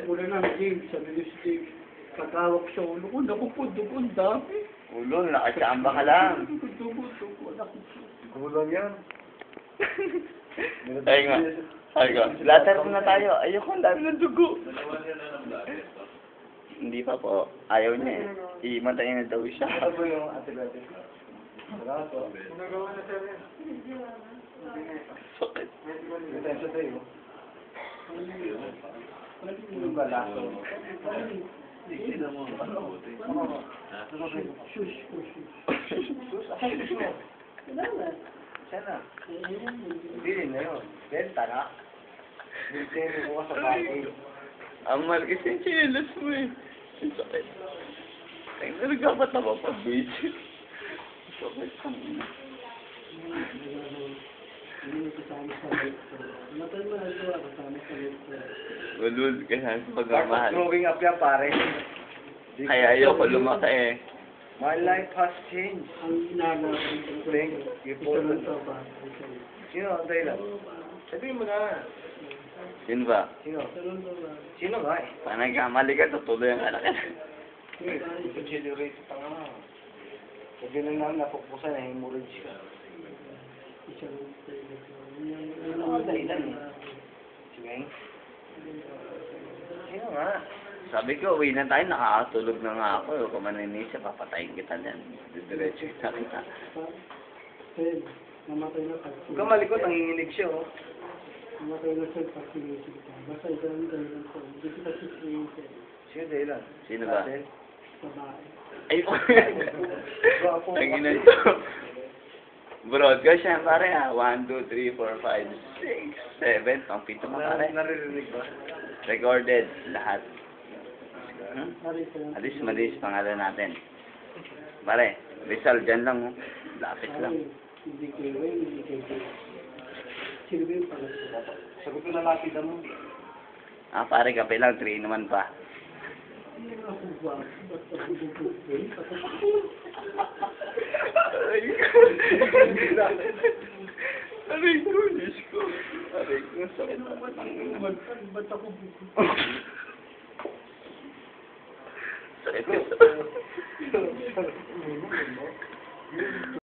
muna ng James, sabi ni si James, pagkawak sa ulo ko, naku po, dugo, ang dami. Ulo, nakachamba ka lang. Dugo, naku po. Gulong yan. Ay nga. Ay nga. Later na tayo. Ayoko, ang dami ng dugo. Hindi pa po. Ayaw niya eh. Imatay na daw siya. Ito po yung antibiotic. Wala po. Nagawa na siya rin. Sakit. Ito yung sa'yo. Yung balaso. Tignan mo. Shush. Siya na. Hindi na yun. Benta na. Benta mo sa party. Ang mahal kasi yung chinelas mo eh. Ang sakit. Ay, nagkapat na ba pag-visit? Sakit ka muna. Hindi mo kasama sa lecture. Matay mo na ito, kasama sa lecture. Walul ka sa pagmamahal. Growing up yan, pare. Kaya ayoko lumaki eh. My life has changed. Ang ginagawa ko Thank you for ito lang the... ito ba? Sino ang dahilan? Sabihin mo na. Yun ba? Sino? Ito lang ito ba? Sino nga eh? Pag nagkamali ka, tutuloy ang anak ka. Considerate pa nga. Sabi lang namin napukpusan na hemorrhage ka. Isa lang ito. Ano ang dahilan eh? Sige. Sino nga? Sabi ko, uwi na tayo, nakakatulog na nga ako. Kung maninisip, papatayin kita dyan. Diretso na kita. Ted, namatay na pag Huwag ka malikot, nanginginig siya oh. namatay na siya pag sinisip ka. Basta ito lang dahilan ko. Hindi kita sinisip. Sino dahilan? Sino ba? Ate? Babae. Ay, Tangina ito. Broadcast siya, pare ha. 1, 2, 3, 4, 5, 6, 7. Pang pito mo, pare. Naririnig ba? Recorded. Lahat. Maris lang. Alis, malis, pangalan natin. Pare, Rizal, dyan lang. Oh. Lapit lang. Hindi kayo, hindi kayo. Sino ba yung pangalan? Sabi ko na lapida mo. Ah, pare, kape lang. 3 naman pa. Hindi na ako ba? Basta bubukay. Aray ko. Aray ko, Diyos ko. Aray ko, sakit na. Ba't ako bubukay? Sakit ka sa...